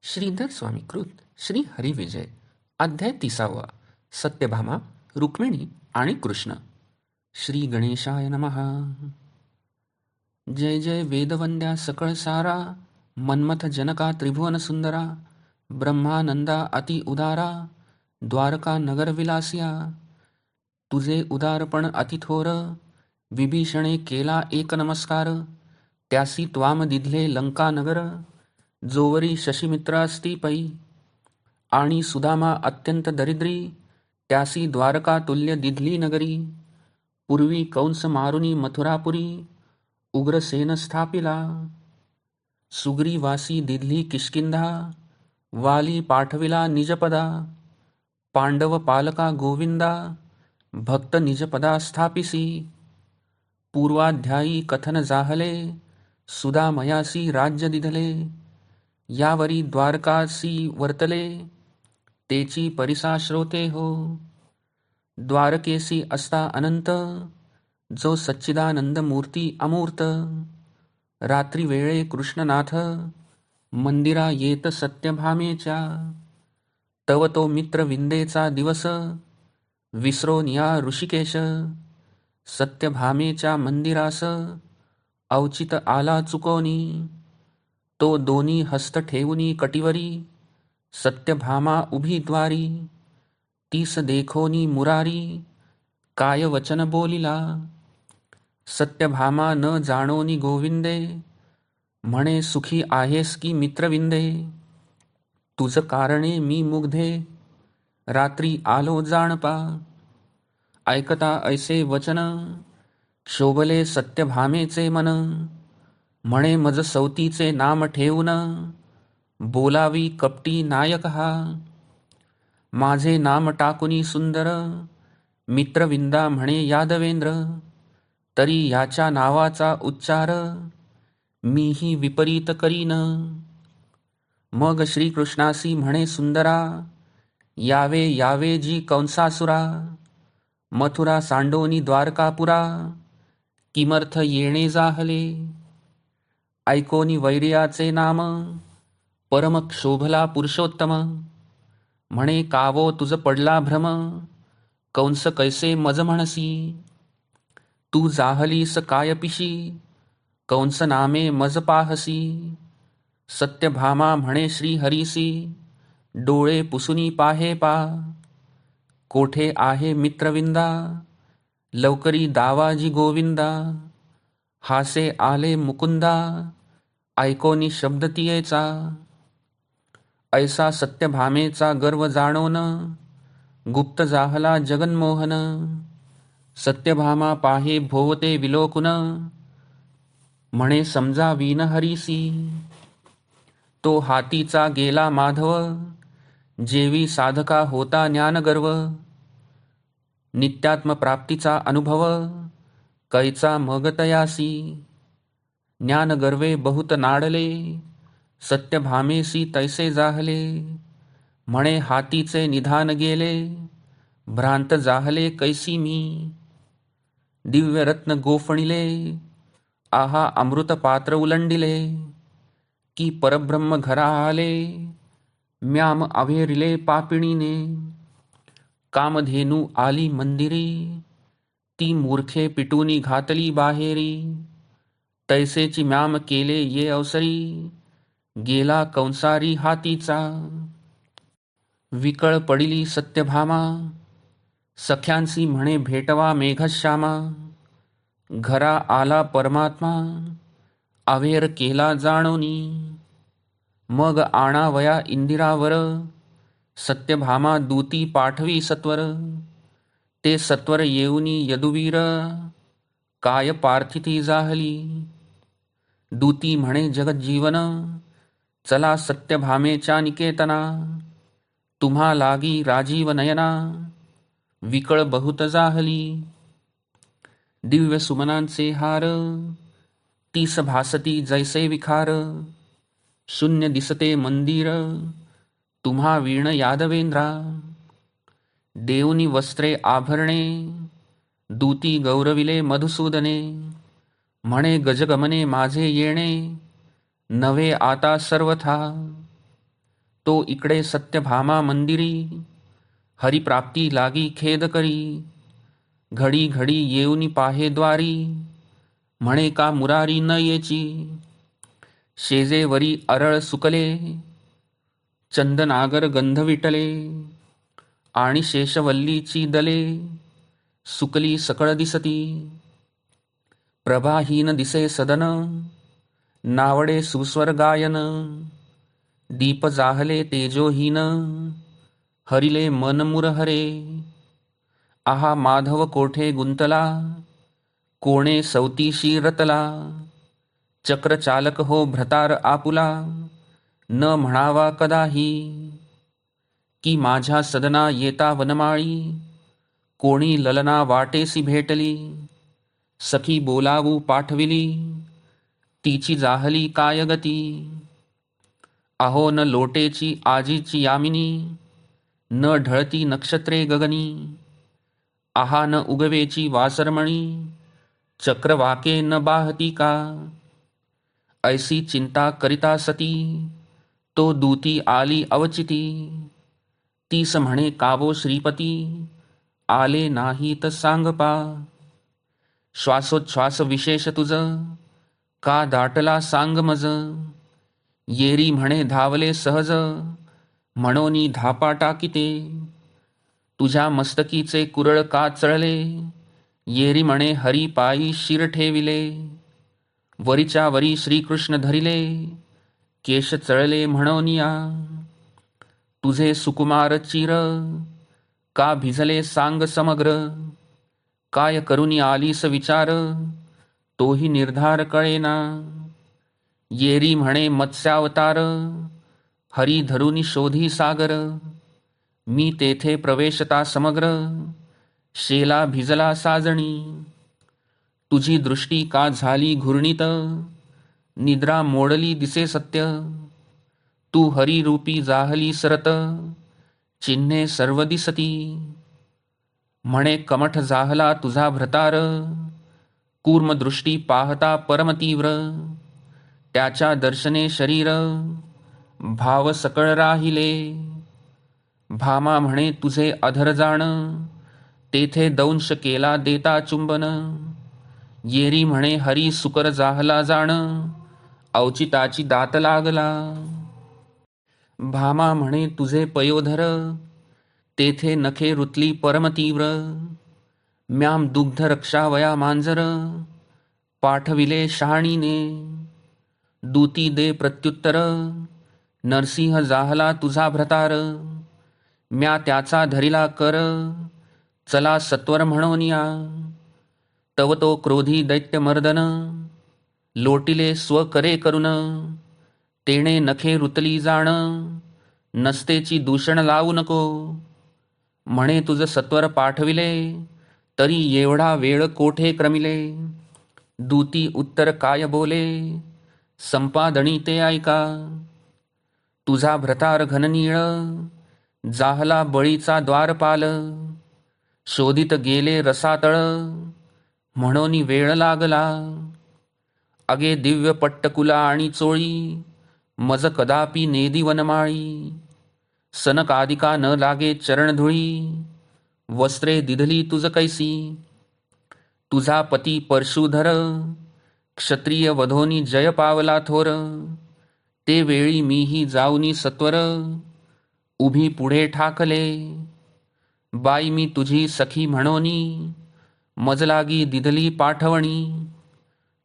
श्रीधर स्वामी कृत श्री हरिविजय अध्याय 30. सत्यभामा, रुक्मिणी आणि कृष्ण. श्री गणेशाय नमः. जय जय वेदवंद्या सकळ सारा, मन्मथ जनका त्रिभुवन सुंदरा, ब्रह्मानंदा अति उदारा, द्वारका नगर विलासिया. तुझे उदारपण अतिथोर, विभीषणे केला एक नमस्कार. त्यासी त्वाम दिधले लंका नगर, जोवरी शशिमित्र असती पै. आणि सुदामा अत्यंत दरिद्री, त्यासी द्वारका तुल्य दिधली नगरी. पूर्वी कंस मारुनी मथुरापुरी, उग्रसेन स्थापिला. सुग्रीवासी दिधली किष्किंधा, वाली पाठविला निजपदा. पांडव पालका गोविंदा, भक्त निजपदा स्थापिसी. पूर्वाध्यायी कथन जाहले, सुदामयासी राज्य दिधले. यावरी द्वारकासी वर्तले, तेची परिसा श्रोते हो. द्वारकेसी असता अनंत, जो सच्चिदानंद मूर्ती अमूर्त. रात्री वेळे कृष्णनाथ, मंदिरा येत सत्यभामेच्या. तव तो मित्र विंदेचा दिवस, विसरून या ऋषिकेश. सत्यभामेच्या मंदिरास, औचित आला चुकोनी. तो दोन्ही हस्त ठेवूनी कटिवरी, सत्यभामा उभी द्वारी. तीस देखोनी मुरारी, काय वचन बोलिला. सत्यभामा न जाणोनी गोविंदे, म्हणे सुखी आहेस की मित्रविंदे. तुझ कारणे मी मुग्धे, रात्री आलो जाणपा. ऐकता ऐसे वचन, शोभले सत्यभामेचे मन. म्हणे मज सवतीचे नाम ठेवून, बोलावी कपटी नायक हा. माझे नाम टाकुनी सुंदर, मित्रविंदा म्हणे यादवेंद्र. तरी याच्या नावाचा उच्चार, मीही विपरीत करीन. मग श्रीकृष्णासी म्हणे सुंदरा, यावे यावे जी कंसासुरा. मथुरा सांडोनी द्वारकापुरा, किमर्थ येणे जाहले. ऐकोनी वैर्याचे नाम, परम क्षोभला पुरुषोत्तम. म्हणे कावो तुझ पडला भ्रम, कंस कैसे मज म्हणसी. तू जाहलीस काय पिशी, कंस नामे मज पाहसी. सत्यभामा म्हणे श्रीहरीसी, डोळे पुसुनी पाहे पा. कोठे आहे मित्रविंदा, लवकरी दावाजी गोविंदा. हासे आले मुकुंदा, ऐकोनी शब्द तियेचा. ऐसा सत्यभामेचा गर्व जाणोन, गुप्त जाहला जगन्मोहन. सत्यभामा पाहे भोवते विलोकुन, म्हणे समजा विन हरीसी. तो हातीचा गेला माधव, जेवी साधका होता ज्ञानगर्व. नित्यात्म प्राप्तीचा अनुभव, कैचा मग तयासी. ज्ञानगर्वे बहुत नाडले, सत्यभामेसी तैसे जाहले. म्हणे हातीचे निधान गेले, भ्रांत जाहले कैसी मी. दिव्य रत्न गोफणिले, आहा अमृत पात्र उलंडिले. की परब्रह्म घरा आले, म्याम अवेरिले पापिणीने. कामधेनू आली मंदिरी, ती मूर्खे पिटूनी घातली बाहेरी. तैसेची म्याम केले ये अवसरी, गेला कंसारी हातीचा. विकळ पडिली सत्यभामा, सख्यांसी म्हणे भेटवा मेघश्यामा. घरा आला परमात्मा, अवेर केला जाणोनी. मग आणावया इंदिरावर, सत्यभामा दूती पाठवी सत्वर. ते सत्वर येऊनी यदुवीर, काय पार्थिती जाहली. दूती म्हणे जगज्जीवन, चला सत्यभामेच्या निकेतना. तुम्हा लागी राजीव नयना, विकळ बहुत जाहली. दिव्य सुमनांचे हार, तीस भासती जैसे विखार. शून्य दिसते मंदिर, तुम्हा वीण यादवेंद्रा. देऊनी वस्त्रे आभरणे, दूती गौरविले मधुसूदने. म्हणे गजगमने माझे येणे, नव्हे आता सर्वथा. तो इकडे सत्यभामा मंदिरी, हरिप्राप्ती लागी खेद करी. घडी घडी येऊनी पाहे द्वारी, म्हणे का मुरारी न येची. शेजेवरी अरळ सुकले, चंदनागर गंध विटले. आणि शेषवल्लीची दले, सुकली सकळ दिसती. प्रभाहीन दिसे सदन, नावडे सुस्वर गायन. दीप जाहले तेजोहीन, हरिले मन मुरहरे. आहा माधव कोठे गुंतला, कोणे सौतीशी रतला. चक्रचालक हो भ्रतार आपुला, न म्हणावा कदाही. की माझ्या सदना येता वनमाळी, कोणी ललना वाटेसी भेटली. सखी बोलावू पाठविली, तिची जाहली काय गती. अहो न लोटेची आजीची यामिनी, न ढळती नक्षत्रे गगनी. आहा न उगवेची वासरमणी, चक्रवाके न बाहती का. ऐसी चिंता करिता सती, तो दूती आली अवचिती. तीस म्हणे कावो श्रीपती, आले नाही तर सांग पा. श्वासोच्छ्वास विशेष तुझ, का दाटला सांग मज. येरी म्हणे धावले सहज, म्हणोनी धापा टाकिते. तुझ्या मस्तकीचे कुरळ का चळले, येरी म्हणे हरी पायी शिर ठेविले. वरीच्या वरी श्रीकृष्ण धरिले, केश चळले म्हणोनिया. तुझे सुकुमार चिर, का भिजले सांग समग्र. काय करुनी आलीस विचार, तोही निर्धार कळेना. येरी म्हणे मत्स्यावतार, हरी धरुनी शोधी सागर. मी तेथे प्रवेशता समग्र, शेला भिजला साजणी. तुझी दृष्टी का झाली घूर्णित, निद्रा मोडली दिसे सत्य. तू हरिरूपी जाहली सरत, चिन्हे सर्व दिसती. म्हणे कमठ जाहला तुझा भ्रतार, कूर्मदृष्टी पाहता परमतीव्र. त्याच्या दर्शने शरीर, भाव सकळ राहिले. भामा म्हणे तुझे अधर जाण, तेथे दंश केला देता चुंबन. येरी म्हणे हरी सुकर जाहला जाण, अवचिताची दात लागला. भामा म्हणे तुझे पयोधर, तेथे नखे रुतली परमतीव्र. म्याम दुग्ध रक्षावया मांजर, पाठविले शहाणीने. दूती दे प्रत्युत्तर, नरसिंह जाहला तुझा भ्रतार. म्या त्याचा धरिला कर, चला सत्वर म्हणोनिया. तव तो क्रोधी दैत्यमर्दन, लोटिले स्व करे करुन. तेणे नखे रुतली जाण, नसतेची दूषण लावू नको. म्हणे तुझ सत्वर पाठविले, तरी एवढा वेळ कोठे क्रमिले. दूती उत्तर काय बोले, संपादणी ते ऐका. तुझा भ्रतार घननीळ, जाहला बळीचा द्वारपाल. शोधित गेले रसातळ, म्हणोनी वेळ लागला. अगे दिव्य पट्टकुला आणि चोळी, मज कदापि नेदी वनमाळी. सनकादिका न लागे चरणधुळी, वस्त्रे दिधली तुझ कैसी. तुझा पती परशुधर, क्षत्रिय वधोनी जय पावला थोर. ते वेळी मीही जाऊनी सत्वर, उभी पुढे ठाकले. बाई मी तुझी सखी म्हणोनी, मज लागी दिधली पाठवणी.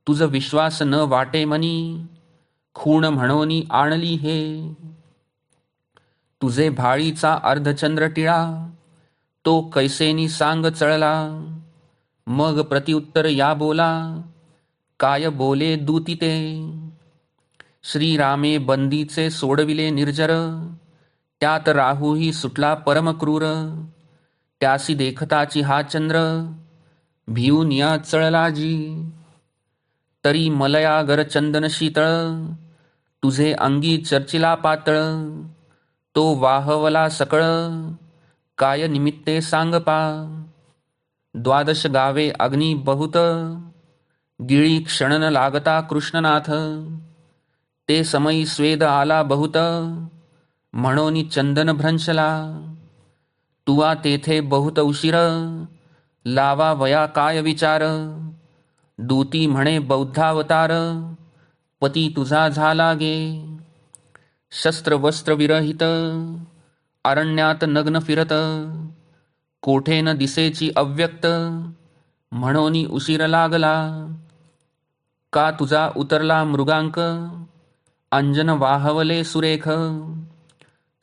तुझ विश्वास न वाटे मनी, खूण म्हणोनी आणली हे. तुझे भाळीचा अर्धचंद्र टिळा, तो कैसेनी सांग चळला. मग प्रत्युत्तर या बोला, काय बोले दूती ते. श्रीरामे बंदीचे सोडविले निर्जर, त्यात राहूही सुटला परमक्रूर. त्यासी देखताची हा चंद्र, भिऊन या चळला जी. तरी मलयागर चंदन शीतळ, तुझे अंगी चर्चिला पातळ. तो वाहवला सकळ, काय निमित्ते सांग पा. द्वादश गावे अग्नी बहुत, गिळी क्षणन लागता कृष्णनाथ. ते समयी स्वेद आला बहुत, म्हणोनी चंदन भ्रंशला. तुवा तेथे बहुत उशीर, लावा वया काय विचार. दूती म्हणे बौद्धावतार, पती तुझा झाला गे. शस्त्र वस्त्र विरहित, अरण्यात नग्न फिरत. कोठे न दिसेची अव्यक्त, म्हणोनी उशीर लागला. का तुझा उतरला मृगांक, अंजन वाहवले सुरेख.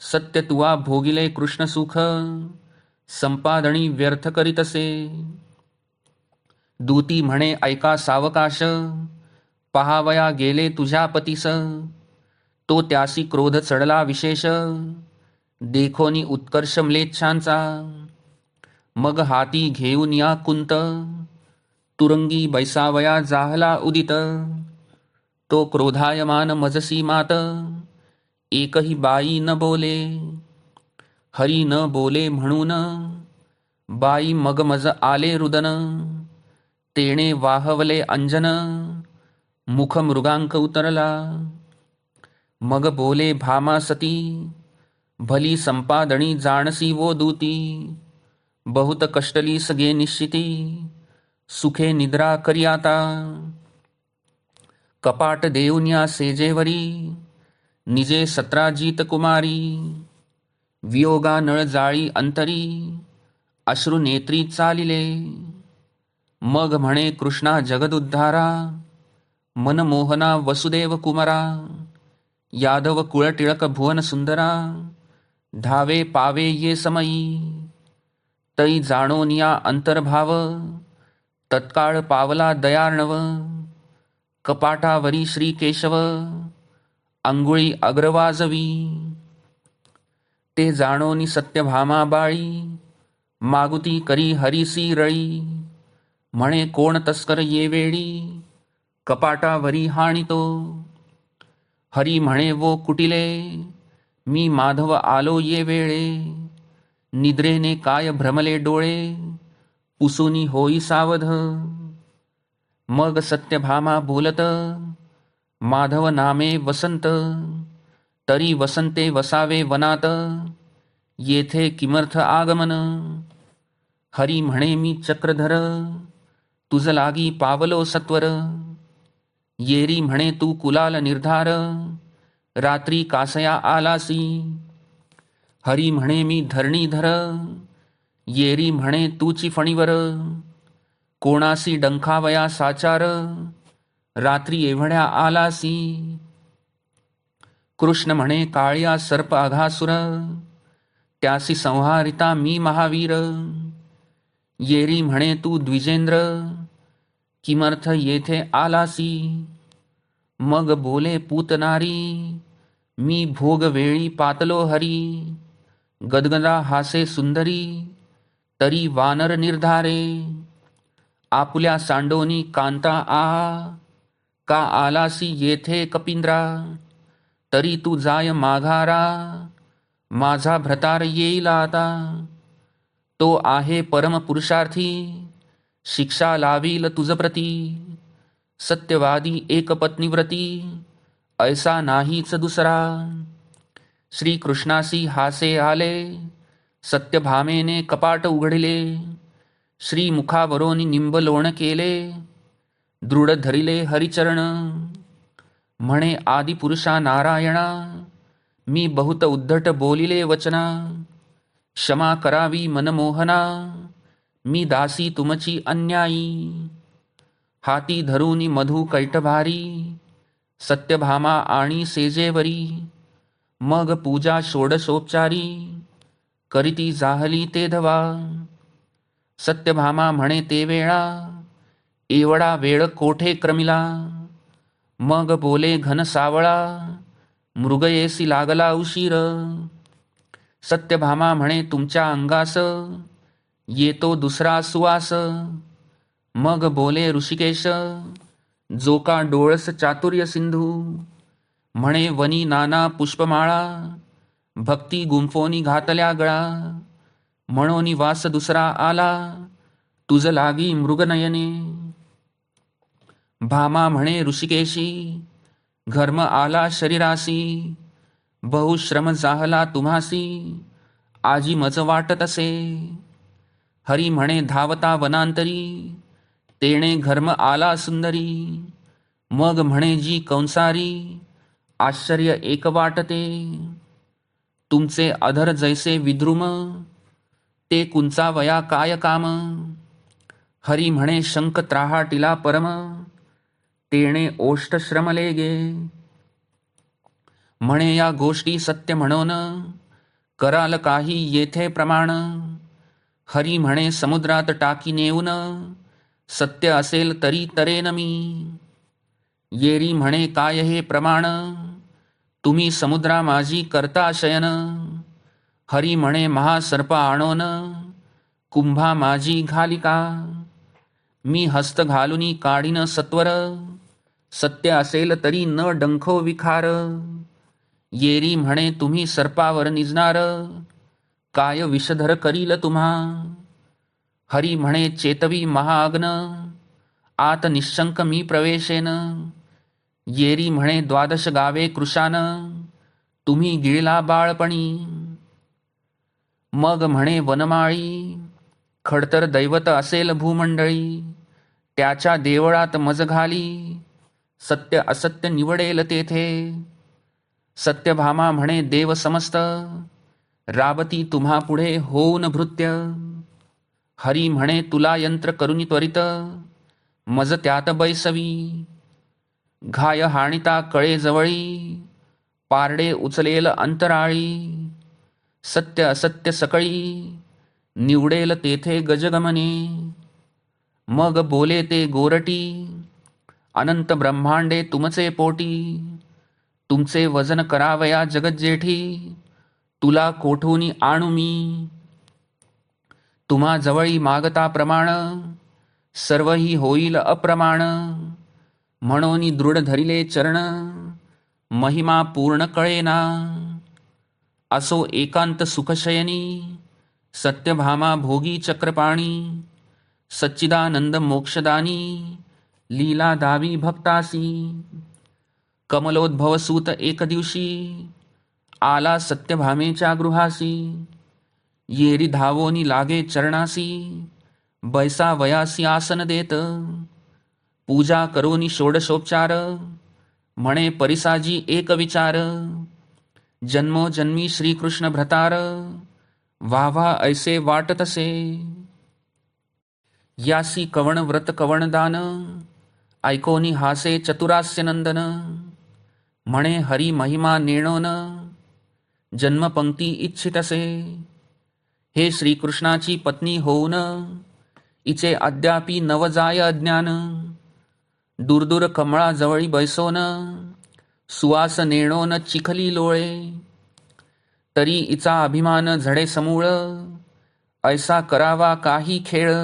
सत्य तुवा भोगिले कृष्ण सुख, संपादणी व्यर्थ करीतसे. दूती म्हणे ऐका सावकाश, पहावया गेले तुझ्या पतीस. तो त्यासी क्रोध चढला विशेष, देखोनी उत्कर्ष म्लेच्छांचा. मग हाती घेऊन या कुंत, तुरंगी बैसावया जाहला उदित. तो क्रोधायमान मजसी मात, एकही बाई न बोले. हरी न बोले म्हणून, बाई मग मज आले रुदन. तेणे वाहवले अंजन, मुख मृगांक उतरला. मग बोले भामा सती, भली संपादणी जाणसी वो दूती. बहुत कष्टली सगे निश्चिती, सुखे निद्रा करी आता. कपाट देऊन या सेजेवरी, निजे सत्राजित कुमारी. वियोगा नळ जाळी अंतरी, अश्रु नेत्री चालिले. मग म्हणे कृष्णा जगदुद्धारा, मनमोहना वसुदेव कुमारा. यादव कुळ टिळक भुवन सुंदरा, धावे पावे ये समयी. तै जाणोनिया अंतर्भाव, तत्काळ पावला दयार्णव. कपाटावरी श्री केशव, अंगुळी अग्रवाजवी. ते जाणोनी सत्यभामा बाळी, मागुती करी हरीसी रळी. म्हणे कोण तस्कर ये वेळी, कपाटावरी हाणितो. हरी म्हणे वो कुटिले, मी माधव आलो ये वेळे. निद्रेने काय भ्रमले डोळे, पुसुनी होई सावध. मग सत्यभामा बोलत, माधव नामे वसंत. तरी वसंते वसावे वनात, येथे किमर्थ आगमन. हरी म्हणे मी चक्रधर, तुझ लागी पावलो सत्वर. येरी म्हणे तू कुलाल निर्धार, रात्री कासया आलासी. हरी म्हणे मी धरणीधर, येरी म्हणे तूची फणीवर. कोणासी डंखावया साचार, रात्री एवढ्या आलासी. कृष्ण म्हणे काळ्या सर्प अघासुर, त्यासी संहारिता मी महावीर. येरी म्हणे तू द्विजेंद्र, किमर्थ येथे आलासी. मग बोले पूतनारी, मी भोग वेळी पातलो हरी. गदगदा हासे सुंदरी, तरी वानर निर्धारे. आपुल्या सांडोनी कांता आ, का आलासी येथे कपिंद्रा. तरी तू जाय माघारा, माझा भ्रतार येईल आता. तो आहे परम पुरुषार्थी, शिक्षा लावील तुझ प्रती. सत्यवादी एक पत्नीव्रती, ऐसा नाहीच दुसरा. श्री कृष्णासी हासे आले, सत्यभामेने कपाट उघडिले. श्री मुखावरोनी निंब लोण केले, दृढ धरिले हरिचरण. म्हणे आदिपुरुषा नारायणा, मी बहुत उद्धट बोलिले वचना. क्षमा करावी मनमोहना, मी दासी तुमची अन्यायी. हाती धरूनी मधु कैटभारी, सत्यभामा आणि सेजेवरी. मग पूजा षोडशोपचारी, करीती जाहली ते धवा. सत्यभामा म्हणे ते वेळा, एवढा वेळ कोठे क्रमिला. मग बोले घन सावळा, मृगयेसी लागला उशीर. सत्यभामा म्हणे तुमच्या अंगास, येतो दुसरा सुवास. मग बोले ऋषिकेश, जो का डोळस चातुर्य सिंधू. म्हणे वनी नाना पुष्पमाळा, भक्ती गुंफोनी घातल्या गळा. म्हणोनी वास दुसरा आला, तुझ लागी मृगनयने. भामा म्हणे ऋषिकेशी, घर्म आला शरीरासी. बहुश्रम जाहला तुम्हासी, आजी मज वाटत असे. हरी म्हणे धावता वनांतरी, तेणे घर्म आला सुंदरी. मग म्हणे जी कंसारी, आश्चर्य एक वाटते. तुमचे अधर जैसे विद्रुम, ते कुंचावया काय काम. हरी म्हणे शंख त्राहाटिला परम, तेणे ओष्ट श्रमले गे. म्हणे या गोष्टी सत्य म्हणून, कराल काही येथे प्रमाण. हरी म्हणे समुद्रात टाकी नेऊन, सत्य असेल तरी तरेन मी. येरी म्हणे काय हे प्रमाण, तुम्ही समुद्रा माझी करता शयन. हरी म्हणे महासर्प आणोन, कुंभा माझी घालिका. मी हस्त घालुनी काढीन सत्वर, सत्य असेल तरी न डंखो विखार. येरी म्हणे तुम्ही सर्पावर निजणार, काय विषधर करील तुम्हा. हरी म्हणे चेतवी महाअग्न, आत निशंक मी प्रवेशेन. येरी म्हणे 12 गावे कृशान, तुम्ही गिळला बाळपणी. मग म्हणे वनमाळी, खडतर दैवत असेल भूमंडळी. त्याच्या देवळात मज घाली, सत्य असत्य निवडेल तेथे. सत्यभामा म्हणे देव समस्त, राबती तुम्हा पुढे होऊन भृत्य. हरी म्हणे तुला यंत्र करुनी त्वरित, मज त्यात बैसवी. घाय हाणिता कळे जवळी, पारडे उचलेल अंतराळी. सत्य असत्य सकळी, निवडेल तेथे गजगमने. मग बोले ते गोरटी, अनंत ब्रह्मांडे तुमचे पोटी. तुमचे वजन करावया जगज्जेठी, तुला कोठूनी आणू मी. तुम्हा जवळी मागता प्रमाण, सर्वही होईल अप्रमाण. म्हणून दृढ धरिले चरण, महिमा पूर्ण कळेना. असो एकांत सुखशयनी, सत्यभामा भोगी चक्रपाणी. सच्चिदानंद मोक्षदानी, लीला दावी भक्तासी. कमलोद्भवसूत एक दिवशी, आला सत्यभामेच्या गृहासी. येरी धावोनी लागे चरणासी, बैसा वयासी आसन देत. पूजा करोनी षोडशोपचार, म्हणे परिसाजी एक विचार. जन्मोजन्मी श्रीकृष्ण भ्रतार, व्हावा ऐसे वाटतसे. यासी कवण व्रत कवण दान, ऐकोनी हासे चतुरास्य नंदन. म्हणे हरी महिमा नेणोन, जन्मपंक्ती इच्छितसे. हे श्रीकृष्णाची पत्नी होऊन, इचे अद्यापि नव जाय अज्ञान. दूरदूर कमळाजवळी बैसोन, सुवास नेणोन चिखली लोळे. तरी इचा अभिमान झडे समूळ, ऐसा करावा काही खेळ.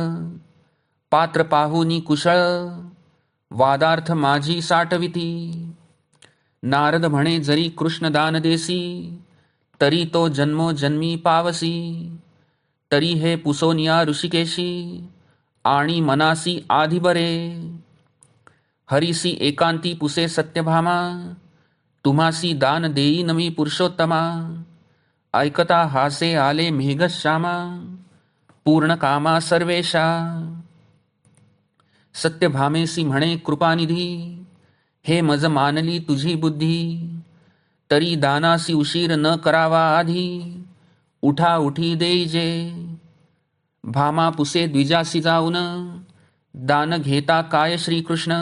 पात्र पाहुनी कुशळ, वादार्थ माझी साठविती. नारद म्हणे जरी कृष्ण दान देसी, तरी तो जन्मोजन्मी पावसी. तरी हे पुसोनिया ऋषिकेशी, आणि मनासी आधी बरे. हरीसी एकांती पुसे सत्यभामा, तुम्हासी दान देईन मी पुरुषोत्तमा. ऐकता हासे आले मेघश्यामा, पूर्ण कामा सर्वेशा. सत्यभामेसी म्हणे कृपानिधी, हे मज मानली तुझी बुद्धी. तरी दानासी उशीर न करावा आधी, उठा उठी देईजे. भामा पुसे द्विजासी जाऊन, दान घेता काय श्रीकृष्ण.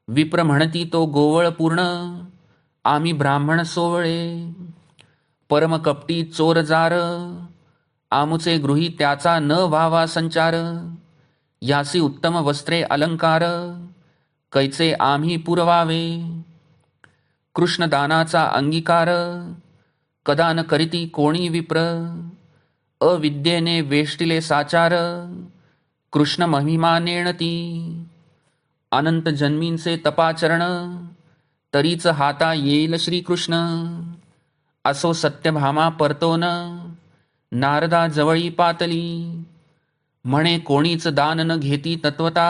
विप्र म्हणती तो गोवळ पूर्ण, आम्ही ब्राह्मण सोवळे. परम कपटी चोर जार, आमुचे गृही त्याचा न व्हावा संचार. यासी उत्तम वस्त्रे अलंकार, कैचे आम्ही पुरवावे. कृष्णदानाचा अंगीकार, कदा न करीती कोणी विप्र. अविद्येने वेष्टिले साचार, कृष्ण महिमा नेणती. अनंत जन्मींचे तपाचरण, तरीच हाता येईल श्रीकृष्ण. असो सत्यभामा परतोन, नारदा जवळी पातली. म्हणे कोणीच दान न घेती तत्वता,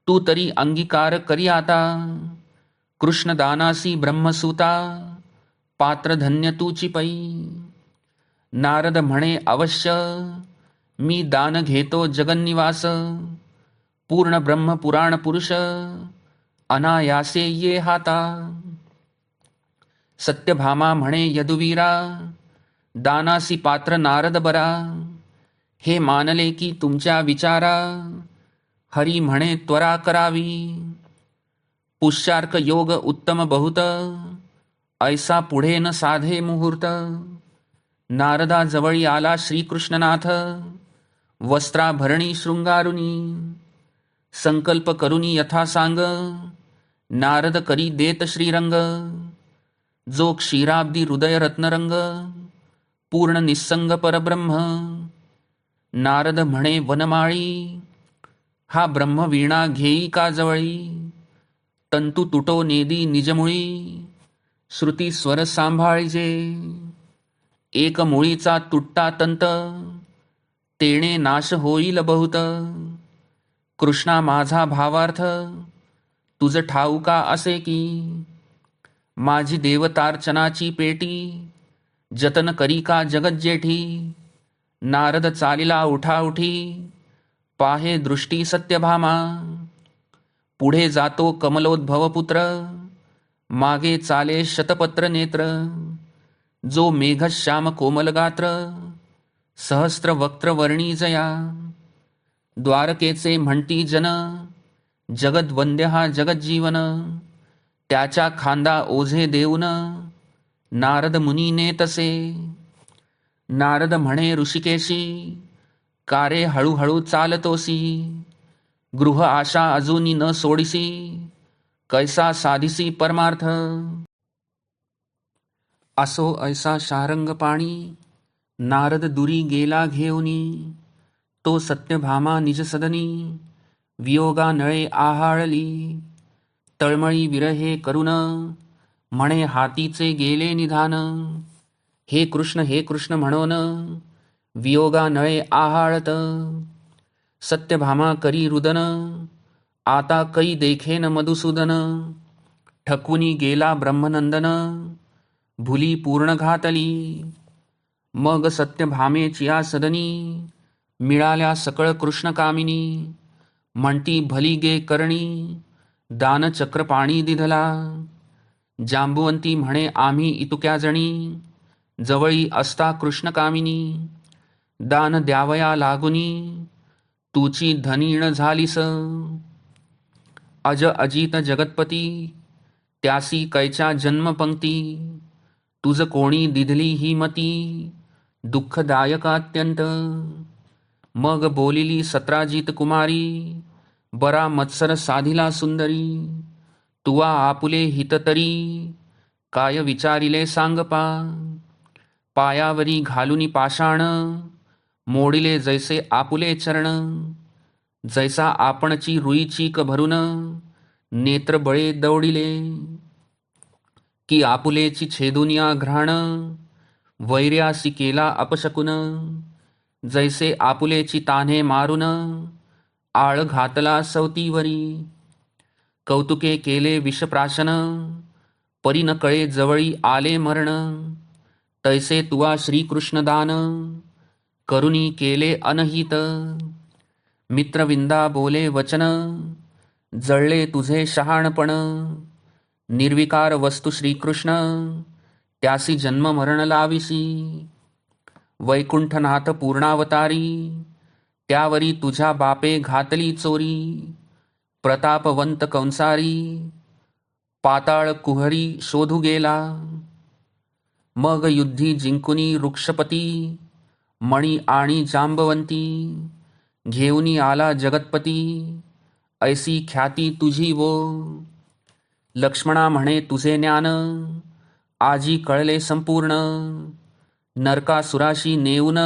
तू तरी अंगीकार करी आता. कृष्ण दानासी ब्रह्मसूता, पात्र धन्य तूची पै. नारद म्हणे अवश्य, मी दान घेतो जगन्निवास. पूर्ण ब्रह्म पुराण पुरुष, अनायासे ये हाता. सत्यभामा म्हणे यदुवीरा, दानासी पात्र नारद बरा. हे मानले की तुमच्या विचारा, हरी म्हणे त्वरा करावी. पुष्यार्क योग उत्तम बहुत, ऐसा पुढे न साधे मुहूर्त. नारदा जवळी आला श्रीकृष्णनाथ, वस्त्राभरणी शृंगारुनी. संकल्प करुनी यथा सांग, नारद करी देत श्रीरंग. जो क्षीराब्दी हृदय रत्नरंग, पूर्ण निस्संग परब्रह्म. नारद म्हणे वनमाळी, हा ब्रह्मवीणा घेई का जवळी. तंतु तुटो नेदी निजमुळी, श्रुती स्वर सांभाळिजे. एक मुळीचा तुट्टा तंत, तेणे नाश होईल बहुत. कृष्णा माझा भावार्थ, तुझ ठाऊका असे की. माझी देवतार्चनाची पेटी, जतन करी का जगज्जेठी. नारद चालिला उठाउठी, पाहे दृष्टी सत्यभामा. पुढे जातो कमलोद्भव पुत्र, मागे चाले शतपत्र नेत्र. जो मेघश्याम कोमल गात्र, सहस्त्र वक्त्र वर्णी जया. द्वारकेचे म्हणती जन, जगद्वंद्य हा जगज्जीवन. त्याच्या खांदा ओझे देऊन, नारद मुनी नेतसे. नारद म्हणे ऋषिकेशी, कारे हळूहळू चालतोसी. गृह आशा अजूनी न सोडिसी, कैसा साधिसी परमार्थ. असो ऐसा शारंग पाणी, नारद दुरी गेला घेऊनी. तो सत्यभामा निज सदनी, वियोगा नळे आहाळली. तळमळी विरहे करुण, म्हणे हातीचे गेले निधान. हे कृष्ण म्हणून, वियोगा नळे आहाळत. सत्यभामा करी रुदन, आता कै देखेन मधुसूदन. ठकवुनी गेला ब्रह्मनंदन, भुली पूर्ण घातली. मग सत्यभामेची या सदनी, मिळाल्या सकळ कृष्णकामिनी. म्हणती भली गे करणी, दानचक्र पाणी दिधला. जांबुवंती म्हणे आम्ही इतुक्या जणी, जवळी असता कृष्णकामिनी. दान द्यावया लागुनी, तुची धनीण झालीस. अज अजित जगतपती, त्यासी कैच्या जन्मपंक्ती. तुझ कोणी दिधली ही मती, दुःखदायक अत्यंत. मग बोलिली सत्राजित कुमारी, बरा मत्सर साधिला सुंदरी. तुवा आपुले हिततरी, काय विचारिले सांगपा. पायावरी घालुनी पाषाण, मोडिले जैसे आपुले चरण. जैसा आपणची रुई चीक भरून, नेत्र बळे दौडिले. की आपुलेची छेदुनिया घ्राण, वैर्यासी केला अपशकुन. जैसे आपुलेची तान्हे मारून, आळ घातला सवतीवरी. कौतुके केले विषप्राशन, परी न कळे जवळी आले मरण. तैसे तुवा श्रीकृष्णदान, करुणी केले अनहित. मित्रविंदा बोले वचन, जळले तुझे शहाणपण. निर्विकार वस्तु श्रीकृष्ण, त्यासी जन्म मरण लाविसी. वैकुंठनाथ पूर्णावतारी, त्यावरी तुझ्या बापे घातली चोरी. प्रतापवंत कंसारी, पाताळ कुहरी शोधू गेला. मग युद्धी जिंकुनी वृक्षपती, मणी आणि जांबवंती. घेऊनी आला जगतपती, ऐसी ख्याती तुझी वो. लक्ष्मणा म्हणे तुझे ज्ञान, आजी कळले संपूर्ण. नरकासुराशी नेऊन,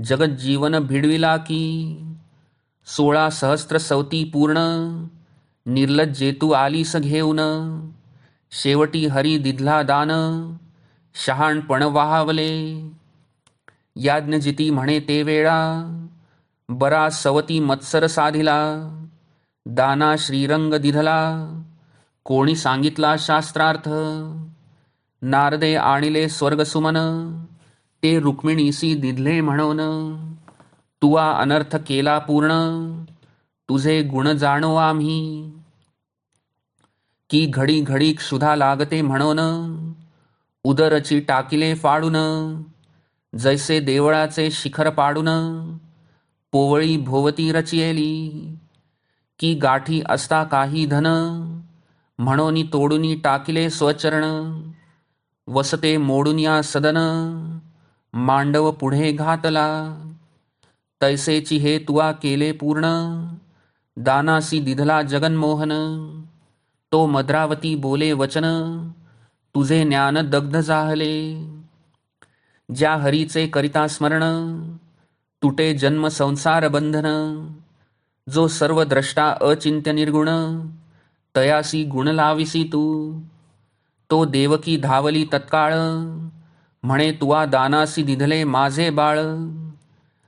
जगज्जीवन भिडविला की. 16 सहस्त्र सवती पूर्ण, निर्लज्जेतू आलीस घेऊन. शेवटी हरी दिधला दान, शहाणपण वाहावले. याज्ञजिती म्हणे ते वेळा, बरा सवती मत्सर साधिला. दाना श्रीरंग दिधला, कोणी सांगितला शास्त्रार्थ. नारदे आणिले स्वर्गसुमन, ते रुक्मिणीसी दिधले म्हणून. तुवा अनर्थ केला पूर्ण, तुझे गुण जाणो आम्ही. की घडी घडी क्षुधा लागते म्हणून, उदरची टाकिले फाडून. जैसे देवळाचे शिखर पाडून, पोवळी भोवती रचियेली. की गाठी असता काही धन, म्हणून तोडूनी टाकिले स्वचरण. वसते मोडून या सदन, मांडव पुढे घातला. तैसेची हे तुआ केले पूर्ण, दानासी दिधला जगन्मोहन. तो मद्रावती बोले वचन, तुझे ज्ञान दग्ध जाहले. ज्या हरीचे करिता स्मरण, तुटे जन्म संसार बंधन. जो सर्व द्रष्टा अचिंत्य निर्गुण, तयासी गुण लाविसी तू. तो देवकी धावली तत्काळ, म्हणे तुआ दानासी दिधले माझे बाळ.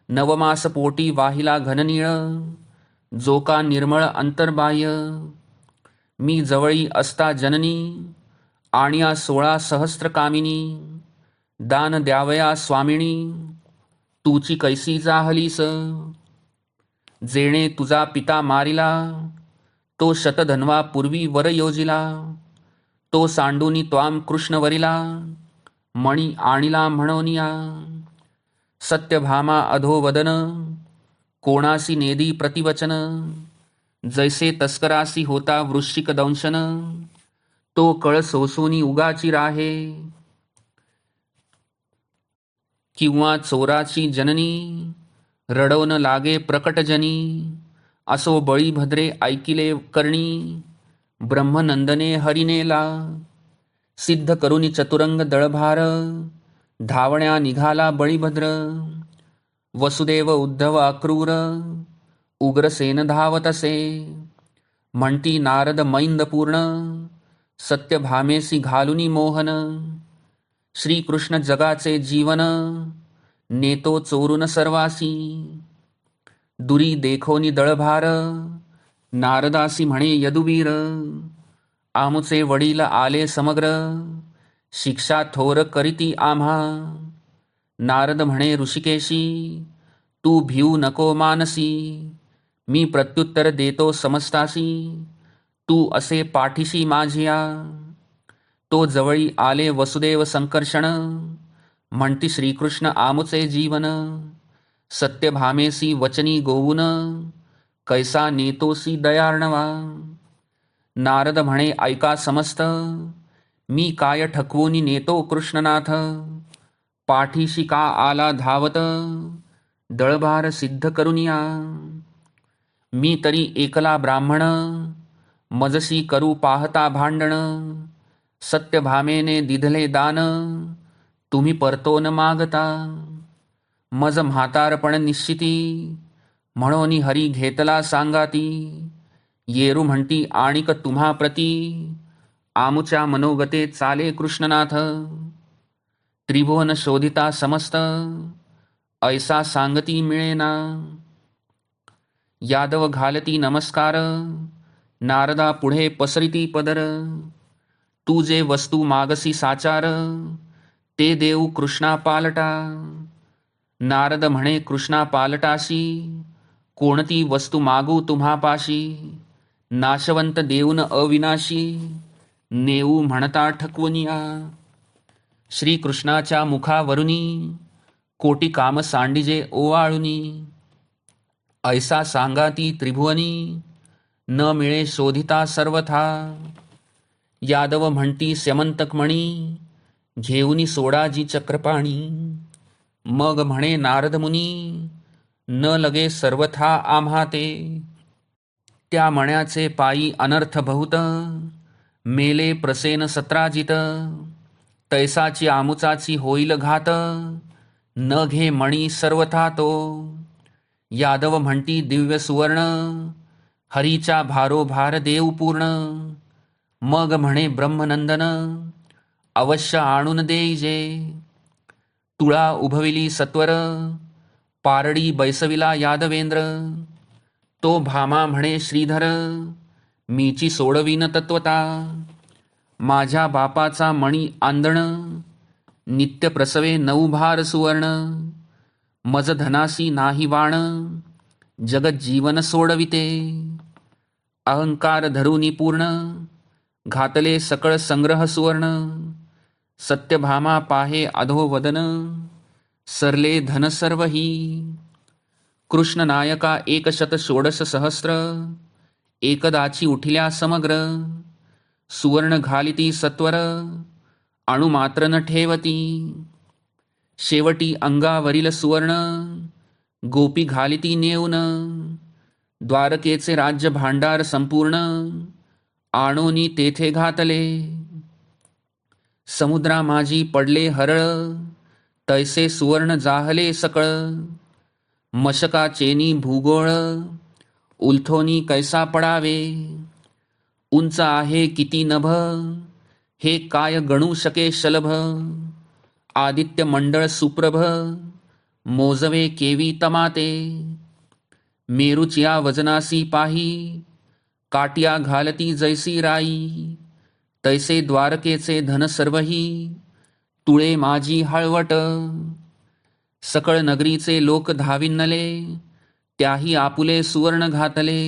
नवमास पोटी वाहिला घननीळ, जो का निर्मळ अंतर्बाह्य. मी जवळी असता जननी, आणिया 16 सहस्त्र कामिनी. दान द्यावया स्वामिनी, तूची कैसी जाहलीस. जेणे तुझा पिता मारिला, तो शतधन्वा पूर्वी वर योजिला. तो सांडूनी त्वाम कृष्ण वरिला, मणी आणिला म्हणोनिया. सत्यभामा अधोवदन, कोणासी नेदी प्रतिवचन. जैसे तस्करासी होता वृश्चिक दंशन, तो कळ सोसूनी उगाची राहे. किंवा चोराची जननी, रडवण लागे प्रकटजनी. असो बळीभद्रे ऐकिले करणी, ब्रह्मनंदने हरिनेला. सिद्ध करुनी चतुरंग दळभार, धावण्या निघाला बळीभद्र. वसुदेव उद्धव अक्रूर, उग्रसेन धावतसे. म्हणती नारद मैंद पूर्ण, सत्यभामेसी घालुनी मोहन. श्रीकृष्ण जगाचे जीवन, नेतो चोरून सर्वासी. दुरी देखोनी दळभार, नारदासी म्हणे यदुवीर. आमुचे वडील आले समग्र, शिक्षा थोर करीती आम्हा. नारद म्हणे ऋषिकेशी, तू भिऊ नको मानसी. मी प्रत्युत्तर देतो समस्तासी, तू असे पाठीशी माझिया. तो जवळी आले वसुदेव संकर्षण, म्हणती श्रीकृष्ण आमुचे जीवन. सत्यभामेसी वचनी गोवून, कैसा नेतोसी दयार्णवा. नारद म्हणे ऐका समस्त, मी काय ठकवूनी नेतो कृष्णनाथ. पाठीशी का आला धावत, दळभार सिद्ध करुनिया. मी तरी एकला ब्राह्मण, मजसी करू पाहता भांडण. सत्यभामेने दिधले दान, तुम्ही परतो न मागता. मज म्हातारपण निश्चिती, म्हणून हरी घेतला सांगाती. येरू म्हणती आणिक तुम्हा प्रती, आमुच्या मनोगते चाले कृष्णनाथ. त्रिभुवन शोधिता समस्त, ऐसा सांगती मिळेना. यादव घालती नमस्कार, नारदा पुढे पसरिती पदर. तू जे वस्तू मागसी साचार, ते देऊ कृष्णा पालटा. नारद म्हणे कृष्णा पालटाशी, कोणती वस्तू मागू तुम्हापाशी. नाशवंत देऊन अविनाशी, नेऊ म्हणता ठकवुनिया. श्रीकृष्णाच्या मुखावरुनी, कोटी काम सांडिजे ओवाळुनी. ऐसा सांगाती त्रिभुवनी, न मिळे शोधिता सर्वथा. यादव म्हणती स्यमंतक मणी, घेऊनी सोडाजी चक्रपाणी. मग म्हणे नारद मुनी, न लगे सर्वथा आम्हा ते. त्या मण्याचे पायी अनर्थ बहुत, मेले प्रसेन सत्राजित. तैसाची आमुचाची होईल घात, न घे मणी सर्वथा तो. यादव म्हणती दिव्य सुवर्ण, हरीचा भारोभार देऊ पूर्ण. मग म्हणे ब्रह्मनंदन, अवश्य आणून देईजे. तुळा उभविली सत्वर, पारडी बैसविला यादवेंद्र. तो भामा म्हणे श्रीधर, मीची सोडविन तत्वता. माझ्या बापाचा मणी आंदण, नित्य प्रसवे 9 भार सुवर्ण. मज धनासी नाही वाण, जगत जीवन सोडविते. अहंकार धरुनी पूर्ण, घातले सकळ संग्रह सुवर्ण. सत्यभामा पाहे अधोवदन, सरले धन सर्वही. कृष्ण नायका 116 सहस्र, एकदाची उठिल्या समग्र. सुवर्ण घालिती सत्वर, अणुमात्र न ठेवती. शेवटी अंगावरील सुवर्ण, गोपी घालिती नेऊन. द्वारकेचे राज्य भांडार संपूर्ण, आणोनी तेथे घातले. समुद्रा माझी पडले हरळ, तैसे सुवर्ण जाहले सकळ. मशका चेनी भूगोळ, उलथोनी कैसा पडावे. उंच आहे किती नभ, हे काय गणू शके शलभ. आदित्य मंडळ सुप्रभ, मोजवे केवी तमाते. मेरुचिया वजनासी पाही, काटिया घालती जैसी राई. तैसे द्वारकेचे धन सर्वही, तुळे माझी हळवट. सकळ नगरीचे लोक धाविन्नले, त्याही आपुले सुवर्ण घातले.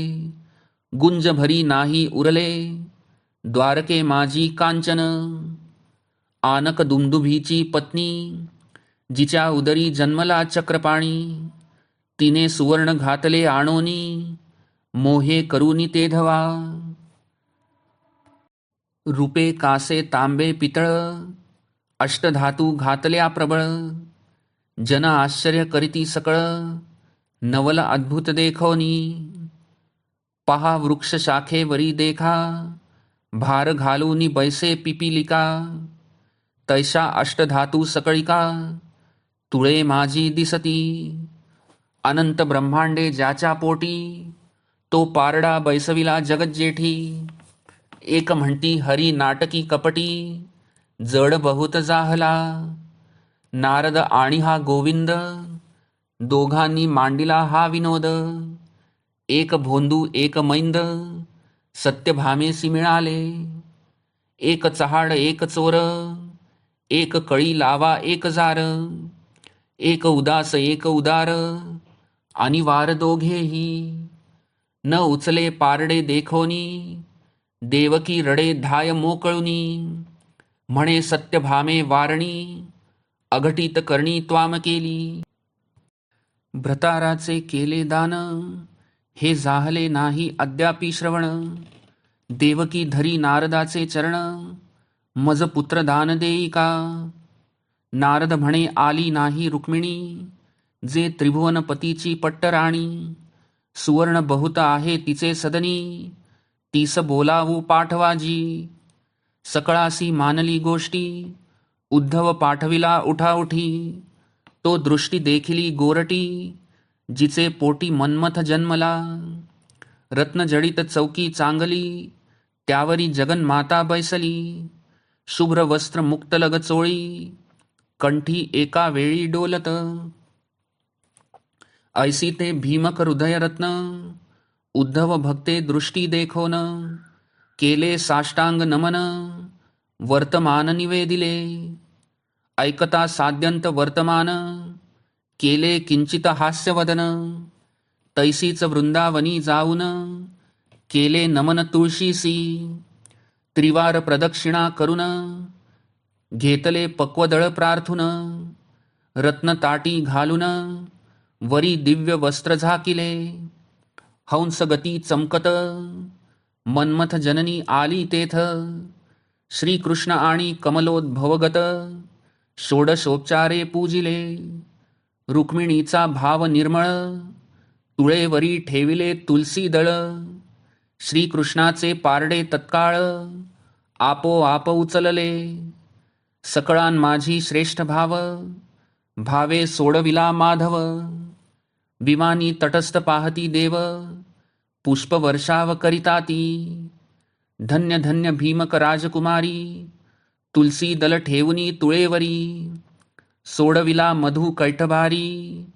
गुंज भरी नाही उरले, द्वारके माझी कांचन. आनक दुंदुभीची पत्नी, जिच्या उदरी जन्मला चक्रपाणी. तिने सुवर्ण घातले आणोनी, मोहे करूनी ते धवा. रूपे कासे तांबे पितळ, अष्टधातू घातल्या प्रबळ. जन आश्चर्य करीती सकळ, नवल अद्भुत देखोनी. पहा वृक्ष शाखेवरी देखा, भार घालूनी बैसे पिपिलिका. तैशा अष्टधातू सकळिका, तुळे माझी दिसती. अनंत ब्रह्मांडे ज्याच्या पोटी, तो पारडा बैसविला जगज्जेठी. एक म्हणती हरी नाटकी कपटी, जड बहुत जाहला. नारद आणि हा गोविंद, दोघांनी मांडिला हा विनोद. एक भोंदू एक मैंद, सत्यभामेसी मिळाले. एक चहाड एक चोर, एक कळी लावा एक जार. एक उदास एक उदार, अनिवार दोघेही. न उचले पारडे देखोनी, देवकी रडे धाय मोकळुनी. म्हणे सत्यभामे वारणी, अघटित करणी त्वाम केली. भ्रताराचे केले दान, हे जाहले नाही अद्यापि श्रवण. देवकी धरी नारदाचे चरण, मज पुत्र दान देई का. नारद म्हणे आली नाही रुक्मिणी, जे त्रिभुवनपतीची पट्टराणी. सुवर्ण बहुत आहे तिचे सदनी, तीस बोलावू पाठवाजी. सकळासी मानली गोष्टी, उद्धव पाठविला उठाउठी. तो दृष्टी देखिली गोरटी, जिचे पोटी मन्मथ जन्मला. रत्नजडित चौकी चांगली, त्यावरी जगन्माता बैसली. शुभ्र वस्त्र मुक्तलग चोळी, कंठी एका वेळी डोलत. ऐसी ते भीमक हृदयरत्न, उद्धव भक्ते दृष्टी देखोन. केले साष्टांग नमन, वर्तमान निवेदिले. ऐकता साध्यंत वर्तमान, केले किंचित हास्यवदन. तैसीच वृंदावनी जाऊन, केले नमन तुळशीसी. त्रिवार प्रदक्षिणा करून, घेतले पक्वदळ प्रार्थून. रत्नताटी घालून, वरी दिव्य वस्त्र झाकिले. हंसगती चमकत, मन्मथ जननी आली तेथ. श्रीकृष्ण आणि कमलोद्भवगत, षोडशोपचारे पूजिले. रुक्मिणीचा भाव निर्मळ, तुळेवरी ठेविले तुलसी दळ. श्रीकृष्णाचे पारडे तत्काळ, आपोआप उचलले. सकळान माझी श्रेष्ठ भाव, भावे सोडविला माधव. विमानी तटस्थ पाहती देव, पुष्पवर्षाव करिता ती. धन्य धन्य भीमक राजकुमारी, तुलसी दल ठेवुनी तुळेवरी. सोडविला मधु कैटभारी,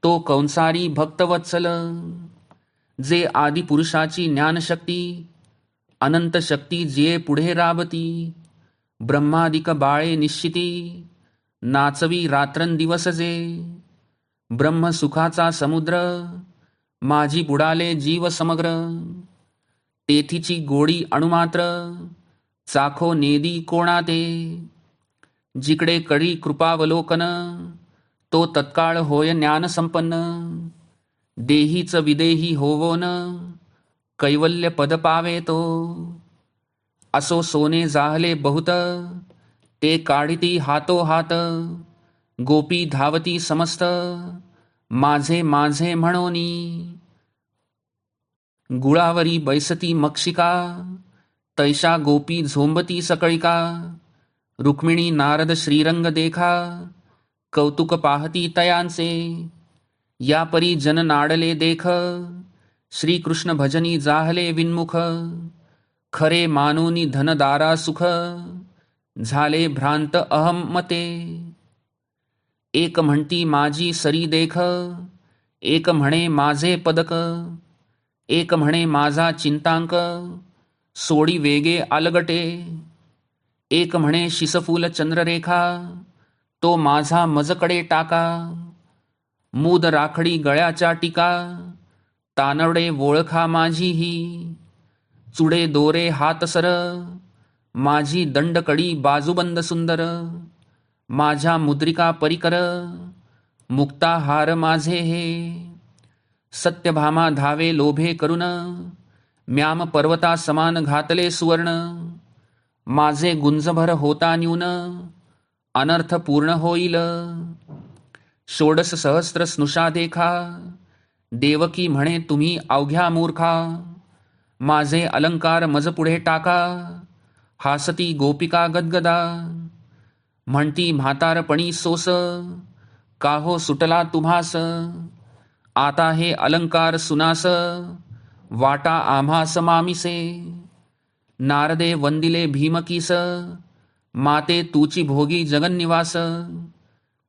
तो कंसारी भक्तवत्सल. जे आदिपुरुषाची ज्ञानशक्ती, अनंत शक्ती जे पुढे राबती. ब्रह्मादिक बाळे निश्चिती, नाचवी रात्रंदिवस जे. ब्रह्मसुखाचा समुद्र, माझी बुडाले जीव समग्र. तेथीची गोडी अणुमात्र, चाखो नेदी कोणाते. जिकडे कडी कृपावलोकन, तो तत्काळ होय ज्ञान संपन्न. देहीच विदेही होवोन, कैवल्य पद पावे तो. असो सोने जाहले बहुत, ते काढिती हातो हात. गोपी धावती समस्त, माझे माझे म्हणोनी. गुळावरी बैसती मक्षिका, तैशा गोपी झोंबती सकळिका. रुक्मिणी नारद श्रीरंग देखा, कौतुक पाहती तयांचे. या परी जन नाडले देख, श्रीकृष्ण भजनी जाहले विन्मुख. खरे मानोनी धनदारा सुख, झाले भ्रांत अहम मते. एक म्हणती माझी सरी देख, एक म्हणे माझे पदक. एक म्हणे माझा चिंतांक, सोडी वेगे आलगटे. एक म्हणे शिसफूल चंद्ररेखा, तो माझा मजकडे टाका. मूद राखडी गळ्याच्या टीका, तानवडे वोळखा माझी ही. चुडे दोरे हात सर, माझी दंडकडी बाजूबंद सुंदर. माझ्या मुद्रिका परिकर, मुक्ता हार माझे हे. सत्यभामा धावे लोभे करुन, म्याम पर्वता समान घातले सुवर्ण. माझे गुंजभर होता न्यून, अनर्थ पूर्ण होईल. षोडस सहस्त्र स्नुषा देखा, देवकी म्हणे तुम्ही अवघ्या मूर्खा. माझे अलंकार मज पुढे टाका, हासती गोपिका गदगदा. म्हणती म्हातारपणी सोस, काहो सुटला तुम्हास. आता हे अलंकार सुनास, वाटा आम्हास मामिसे. नारदे वंदिले भीमकीस, माते तूची भोगी जगन्निवास.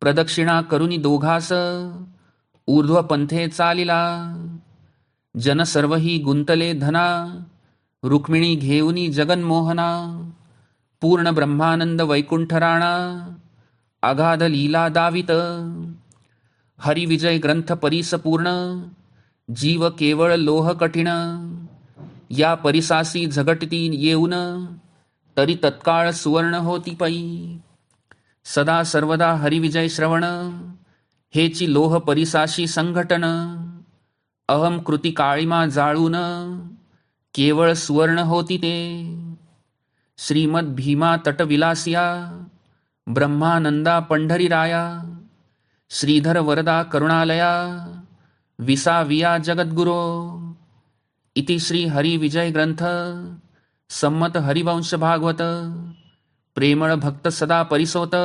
प्रदक्षिणा करुनी दोघास, ऊर्ध्व पंथे चालिला. जन सर्वही गुंतले धना, रुक्मिणी घेऊनी जगन्मोहना. पूर्ण ब्रह्मानंद वैकुंठ राणा, अगाध लीला दावित. हरिविजय ग्रंथ परिसपूर्ण, जीव केवळ लोह कठीण. या परिसासी झगटती येऊन, तरी तत्काळ सुवर्ण होती पै. सदा सर्वदा हरिविजय श्रवण, हेची लोह परिसाशी संघटन. अहम कृती काळीमा जाळून, केवळ सुवर्ण होती ते. श्रीमद भीमा तटविलासिया, ब्रह्मानंदा पंढरीराया. श्रीधर वरदा करुणालया, विसाविया जगद्गुरो. इति श्री हरिविजय ग्रंथ, सम्मत हरिवंश भागवत. प्रेमळ भक्त सदा परिसोत,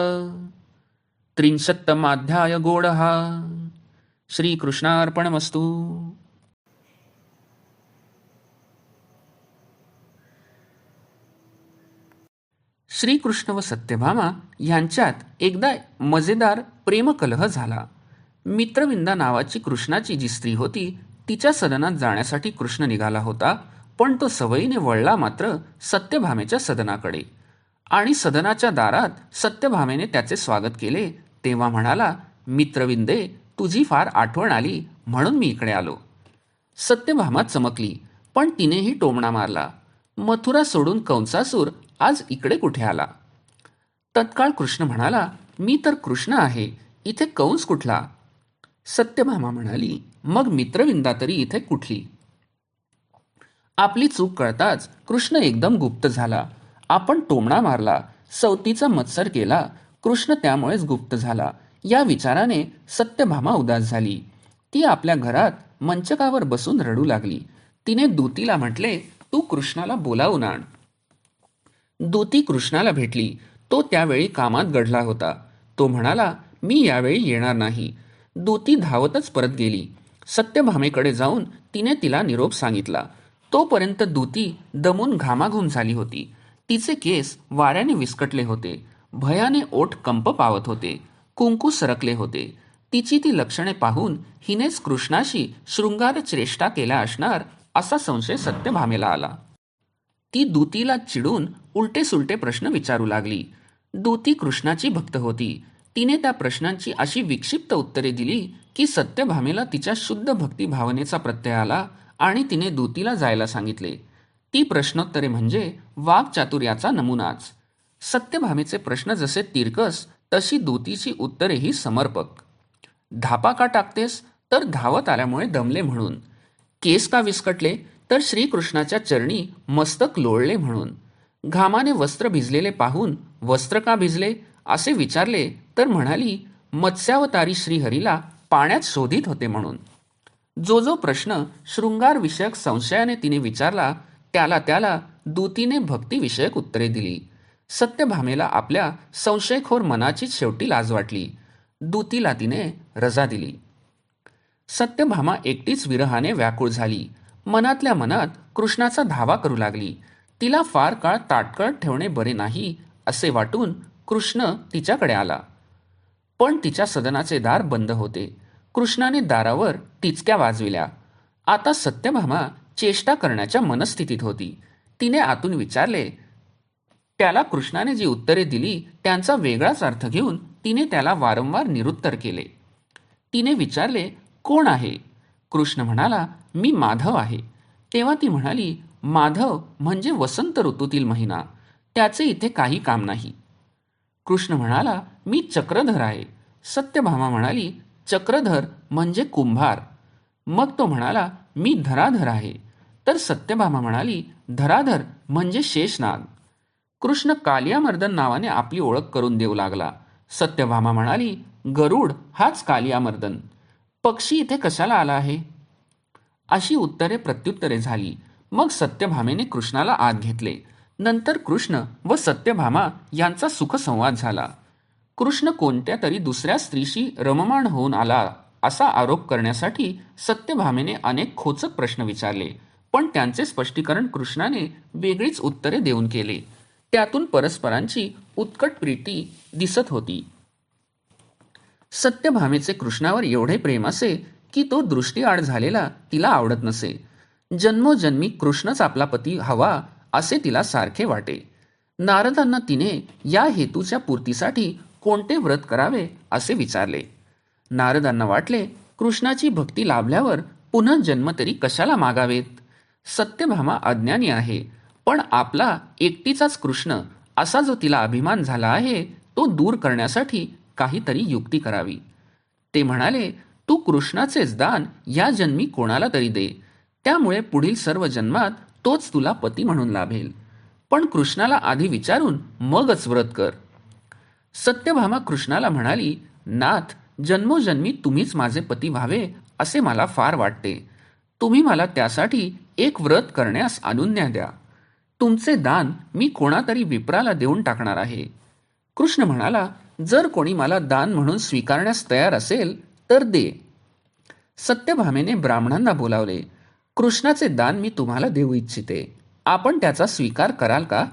33 गोडः. श्रीकृष्णार्पणमस्तु. श्रीकृष्ण व सत्यभामा यांच्यात एकदा मजेदार प्रेमकलह झाला. मित्रविंदा नावाची कृष्णाची जी स्त्री होती, तिच्या सदनात जाण्यासाठी कृष्ण निघाला होता, पण तो सवयीने वळला मात्र सत्यभामेच्या सदनाकडे. आणि सदनाच्या दारात सत्यभामेने त्याचे स्वागत केले. तेव्हा म्हणाला, मित्रविंदे, तुझी फार आठवण आली म्हणून मी इकडे आलो. सत्यभामा चमकली, पण तिनेही टोमणा मारला. मथुरा सोडून कंसासूर आज इकडे कुठे आला? तत्काळ कृष्ण म्हणाला, मी तर कृष्ण आहे, इथे कंस कुठला? सत्यभामा म्हणाली, मग मित्रविंदा तरी इथे कुठली? आपली चूक कळताच कृष्ण एकदम गुप्त झाला. आपण टोमणा मारला, सवतीचा मत्सर केला, कृष्ण त्यामुळेच गुप्त झाला. या विचाराने सत्यभामा उदास झाली. ती आपल्या घरात मंचकावर बसून रडू लागली. तिने दूतीला म्हटले, तू कृष्णाला बोलावून आण. दूती कृष्णाला भेटली. तो त्यावेळी कामात गढला होता. तो म्हणाला, मी यावेळी येणार नाही. दूती धावतच परत गेली. सत्यभामेकडे जाऊन तिने तिला निरोप सांगितला. तोपर्यंत दूती दमून घामाघूम झाली होती. तिचे केस वाऱ्याने विस्कटले होते. भयाने ओठ कंप पावत होते. कुंकू सरकले होते. तिची ती लक्षणे पाहून हिनेच कृष्णाशी शृंगार चेष्टा केल्या असणार असा संशय सत्यभामेला आला. ती दूतीला चिडून उलटे सुलटे प्रश्न विचारू लागली. दूती कृष्णाची भक्त होती. तिने त्या प्रश्नांची अशी विक्षिप्त उत्तरे दिली की सत्यभामेला तिच्या शुद्ध भक्ती भावनेचा प्रत्यय आला आणि तिने दूतीला जायला सांगितले. ती प्रश्नोत्तरे म्हणजे वाक्चातुर्याचा नमुनाच. सत्यभामेचे प्रश्न जसे तिरकस तशी दूतीची उत्तरेही समर्पक. धापा का टाकतेस, तर धावत आल्यामुळे दमले म्हणून. केस का विस्कटले, तर श्रीकृष्णाच्या चरणी मस्तक लोळले म्हणून. घामाने वस्त्र भिजलेले पाहून वस्त्र का भिजले असे विचारले तर म्हणाली मत्स्यावतारी श्रीहरीला पाण्यात शोधित होते म्हणून. जो जो प्रश्न शृंगार विषयक संशयाने तिने विचारला त्याला त्याला दूतीने भक्तिविषयक उत्तरे दिली. सत्यभामेला आपल्या संशयखोर मनाचीच शेवटी लाज वाटली. दूतीला तिने रजा दिली. सत्यभामा एकटीच विरहाने व्याकुळ झाली. मनातल्या मनात कृष्णाचा धावा करू लागली. तिला फार काळ ताटकळत ठेवणे बरे नाही असे वाटून कृष्ण तिच्याकडे आला. पण तिच्या सदनाचे दार बंद होते. कृष्णाने दारावर टिचक्या वाजविल्या. आता सत्यभामा चेष्टा करण्याच्या मनस्थितीत होती. तिने आतून विचारले. त्याला कृष्णाने जी उत्तरे दिली त्यांचा वेगळाच अर्थ घेऊन तिने त्याला वारंवार निरुत्तर केले. तिने विचारले, कोण आहे? कृष्ण म्हणाला, मी माधव आहे. तेव्हा ती म्हणाली, माधव म्हणजे वसंत ऋतूतील महिना, त्याचे इथे काही काम नाही. कृष्ण म्हणाला, मी चक्रधर आहे. सत्यभामा म्हणाली, चक्रधर म्हणजे कुंभार. मग तो म्हणाला, मी धराधर आहे. तर सत्यभामा म्हणाली, धराधर म्हणजे शेषनाग. कृष्ण कालियामर्दन नावाने आपली ओळख करून देऊ लागला. सत्यभामा म्हणाली, गरुड हाच कालियामर्दन. पक्षी इथे कशाला आला आहे? अशी उत्तरे प्रत्युत्तरे झाली. मग सत्यभामेने कृष्णाला आत घेतले. नंतर कृष्ण व सत्यभामा यांचा सुखसंवाद झाला. कृष्ण कोणत्या तरी दुसऱ्या स्त्रीशी रममाण होऊन आला असा आरोप करण्यासाठी सत्यभामेने अनेक खोचक प्रश्न विचारले. पण त्यांचे स्पष्टीकरण कृष्णाने वेगळीच उत्तरे देऊन केले. त्यातून परस्परांची उत्कट प्रीती दिसत होती. सत्यभामेचे कृष्णावर एवढे प्रेम असे की तो दृष्टीआड झालेला तिला आवडत नसे. जन्मोजन्मी कृष्णच आपला पती हवा असे तिला सारखे वाटे. नारदांना तिने या हेतूच्या पूर्तीसाठी कोणते व्रत करावे असे विचारले. नारदांना वाटले, कृष्णाची भक्ती लाभल्यावर पुन्हा जन्म तरी कशाला मागावेत. सत्यभामा अज्ञानी आहे, पण आपला एकटीचाच कृष्ण असा जो तिला अभिमान झाला आहे तो दूर करण्यासाठी काहीतरी युक्ती करावी. ते म्हणाले, तू कृष्णाचेच दान या जन्मी कोणाला तरी दे, त्यामुळे पुढील सर्व जन्मात तोच तुला पती म्हणून लाभेल. पण कृष्णाला आधी विचारून मगच व्रत कर. सत्यभामा कृष्णाला म्हणाली, नाथ, जन्मोजन्मी तुम्हीच माझे पती व्हावे असे मला फार वाटते. तुम्ही मला त्यासाठी एक व्रत करण्यास अनुज्ञा द्या. तुमचे दान मी कोणातरी विप्राला देऊन टाकणार आहे. कृष्ण म्हणाला, जर कोणी मला दान म्हणून स्वीकारण्यास तयार असेल तर दे. सत्यभामेने ब्राह्मणांना बोलावले. कृष्णाचे दान मी तुम्हाला देऊ इच्छिते, आपण त्याचा स्वीकार कराल का?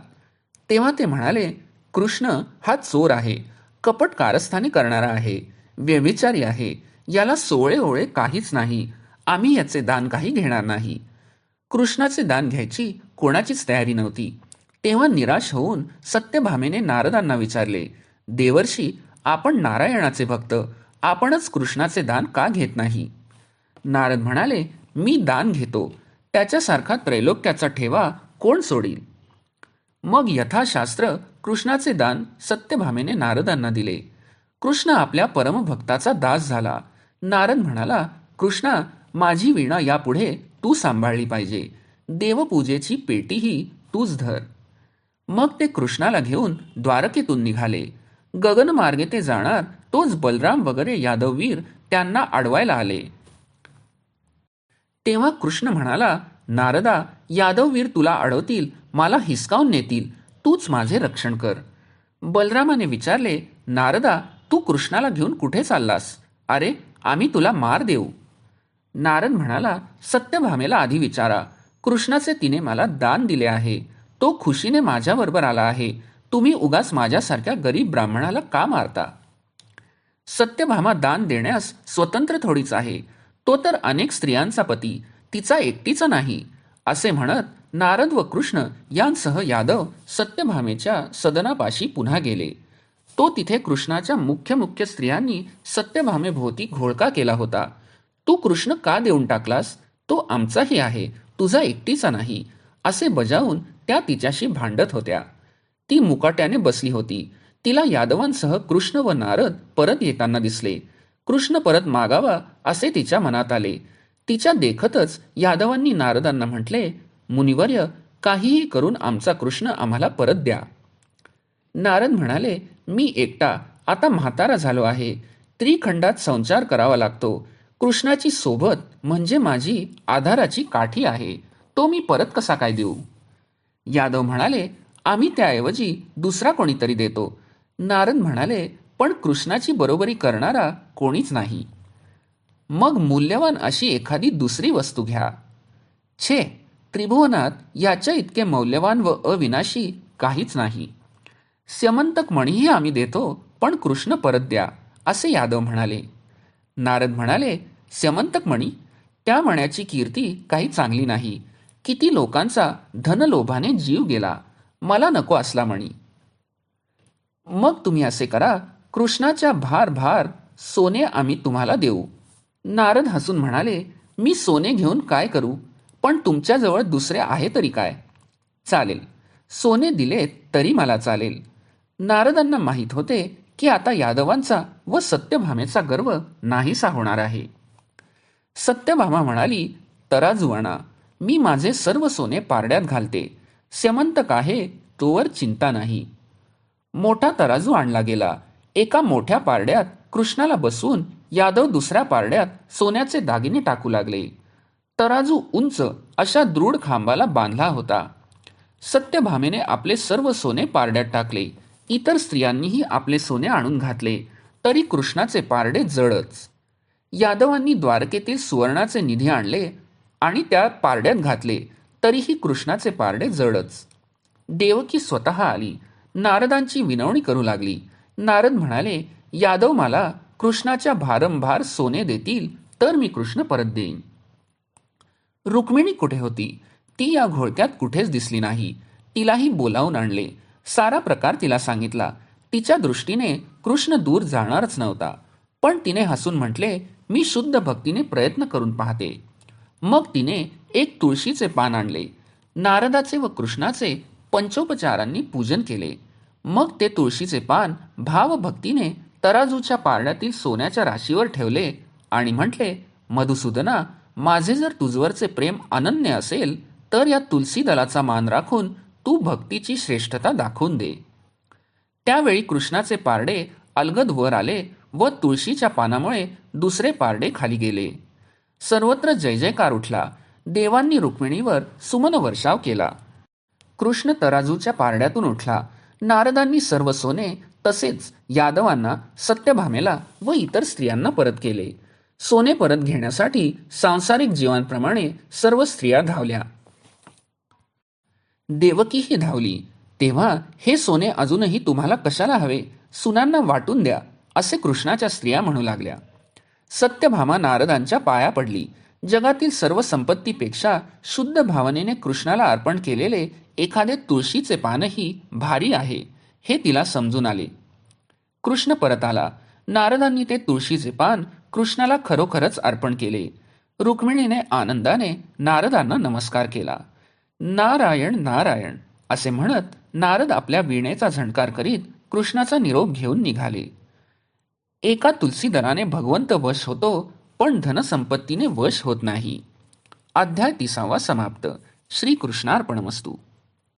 तेव्हा ते म्हणाले, कृष्ण हा चोर आहे, कपट कारस्थानी करणारा आहे, व्यभिचारी आहे, याला सोळे ओळे काहीच नाही. आम्ही याचे दान काही घेणार नाही. कृष्णाचे दान घ्यायची कोणाचीच तयारी नव्हती. तेव्हा निराश होऊन सत्यभामेने नारदांना विचारले, देवर्षी, आपण नारायणाचे भक्त, आपणच कृष्णाचे दान का घेत नाही? नारद म्हणाले, मी दान घेतो, त्याच्यासारखा त्रैलोक्याचा ठेवा कोण सोडील? मग यथाशास्त्र कृष्णाचे दान सत्यभामेने नारदांना दिले. कृष्ण आपल्या परमभक्ताचा दास झाला. नारद म्हणाला, कृष्णा, माझी वीणा यापुढे तू सांभाळली पाहिजे. देवपूजेची पेटीही तूच धर. मग ते कृष्णाला घेऊन द्वारकेतून निघाले. गगनमार्गे ते जाणार तोच बलराम वगैरे यादववीर त्यांना अडवायला आले. तेव्हा कृष्ण म्हणाला, नारदा, यादववीर तुला अडवतील, मला हिसकावून नेतील, तूच माझे रक्षण कर. बलरामाने विचारले, नारदा, तू कृष्णाला घेऊन कुठे चाललास? अरे, आम्ही तुला मार देऊ. नारद म्हणाला, सत्यभामेला आधी विचारा. कृष्णाचे तिने मला दान दिले आहे, तो खुशीने माझ्याबरोबर आला आहे. तुम्ही उगाच माझ्यासारख्या गरीब ब्राह्मणाला का मारता? सत्यभामा दान देण्यास स्वतंत्र थोडीच आहे. तो तर अनेक स्त्रियांचा पती, तिचा एकटीचा नाही. असे म्हणत नारद व कृष्ण यांसह यादव सत्यभामेच्या सदनापाशी पुन्हा गेले. तो तिथे कृष्णाच्या मुख्य मुख्य स्त्रियांनी सत्यभामेभोवती घोळका केला होता. तू कृष्ण का देऊन टाकलास? तो आमचाही आहे, तुझा एकटीचा नाही, असे बजावून त्या तिच्याशी भांडत होत्या. ती मुकाट्याने बसली होती. तिला यादवांसह कृष्ण व नारद परत येताना दिसले. कृष्ण परत मागावा असे तिच्या मनात आले. तिच्या देखतच यादवांनी नारदांना म्हटले, मुनिवर्य, काहीही करून आमचा कृष्ण आम्हाला परत द्या. नारद म्हणाले, मी एकटा आता म्हातारा झालो आहे. त्रिखंडात संचार करावा लागतो. कृष्णाची सोबत म्हणजे माझी आधाराची काठी आहे. तो मी परत कसा काय देऊ? यादव म्हणाले, आम्ही त्याऐवजी दुसरा कोणीतरी देतो. नारद म्हणाले, पण कृष्णाची बरोबरी करणारा कोणीच नाही. मग मूल्यवान अशी एखादी दुसरी वस्तू घ्या. छे, त्रिभुवनात याच्या इतके मौल्यवान व अविनाशी काहीच नाही. स्यमंतक मणीही आम्ही देतो, पण कृष्ण परत द्या, असे यादव म्हणाले. नारद म्हणाले, स्यमंतक मणी? त्या मण्याची कीर्ती काही चांगली नाही. किती लोकांचा धनलोभाने जीव गेला. मला नको असला मणी. मग तुम्ही असे करा, कृष्णाच्या भार भार सोने आम्ही तुम्हाला देऊ. नारद हसून म्हणाले, मी सोने घेऊन काय करू? पण तुमच्याजवळ दुसरे आहे तरी काय? चालेल, सोने दिले तरी मला चालेल. नारदांना माहीत होते की आता यादवांचा व सत्यभामेचा गर्व नाहीसा होणार आहे. सत्यभामा म्हणाली, तराजू आणा, मी माझे सर्व सोने पारड्यात घालते. स्यमंतक आहे तोवर चिंता नाही. मोठा तराजू आणला गेला. एका मोठ्या पारड्यात कृष्णाला बसवून यादव दुसऱ्या पारड्यात सोन्याचे दागिने टाकू लागले. तराजू उंच अशा दृढ खांबाला बांधला होता. सत्यभामेने आपले सर्व सोने पारड्यात टाकले. इतर स्त्रियांनीही आपले सोने आणून घातले, तरी कृष्णाचे पारडे जडच. यादवांनी द्वारकेतील सुवर्णाचे निधी आणले आणि त्या पारड्यात घातले, तरीही कृष्णाचे पारडे जडच. देवकी स्वतः आली. नारदांची विनवणी करू लागली. नारद म्हणाले, यादव मला कृष्णाच्या भारंभार सोने देतील तर मी कृष्ण परत देईन. रुक्मिणी कुठे होती? ती या घोळक्यात कुठेच दिसली नाही. तिलाही बोलावून आणले. सारा प्रकार तिला सांगितला. तिच्या दृष्टीने कृष्ण दूर जाणारच नव्हता. पण तिने हसून म्हटले, मी शुद्ध भक्तीने प्रयत्न करून पाहते. मग तिने एक तुळशीचे पान आणले. नारदाचे व कृष्णाचे पंचोपचारांनी पूजन केले. मग ते तुळशीचे पान भावभक्तीने तराजूच्या पारड्यातील सोन्याच्या राशीवर ठेवले आणि म्हटले, मधुसूदना, माझे जर तुझवरचे प्रेम अनन्य असेल तर या तुलसी दलाचा मान राखून तू भक्तीची श्रेष्ठता दाखवून दे. त्यावेळी कृष्णाचे पारडे अलगद वर आले व तुळशीच्या पानामुळे दुसरे पारडे खाली गेले. सर्वत्र जय जयकार उठला. देवांनी रुक्मिणीवर सुमन वर्षाव केला. कृष्ण तराजूच्या पारड्यातून उठला. नारदांनी सर्व सोने तसेच यादवांना, सत्यभामेला व इतर स्त्रियांना परत केले. सोने परत घेण्यासाठी सांसारिक जीवांप्रमाणे सर्व स्त्रिया धावल्या. देवकीही धावली. तेव्हा हे सोने अजूनही तुम्हाला कशाला हवे? सुनांना वाटून द्या, असे कृष्णाच्या स्त्रिया म्हणू लागल्या. सत्यभामा नारदांच्या पाया पडली. जगातील सर्व संपत्तीपेक्षा शुद्ध भावनेने कृष्णाला अर्पण केलेले एखादे तुळशीचे पानही भारी आहे, हे तिला समजून आले. कृष्ण परत आला. नारदांनी ते तुळशीचे पान कृष्णाला खरोखरच अर्पण केले. रुक्मिणीने आनंदाने नारदांना नमस्कार केला. नारायण नारायण असे म्हणत नारद आपल्या वीणेचा झणकार करीत कृष्णाचा निरोप घेऊन निघाले. एका तुलसीदलाने भगवंत वश होतो, पण धनसंपत्तीने वश होत नाही. अध्याय 30 समाप्त. श्रीकृष्णार्पणमस्तु.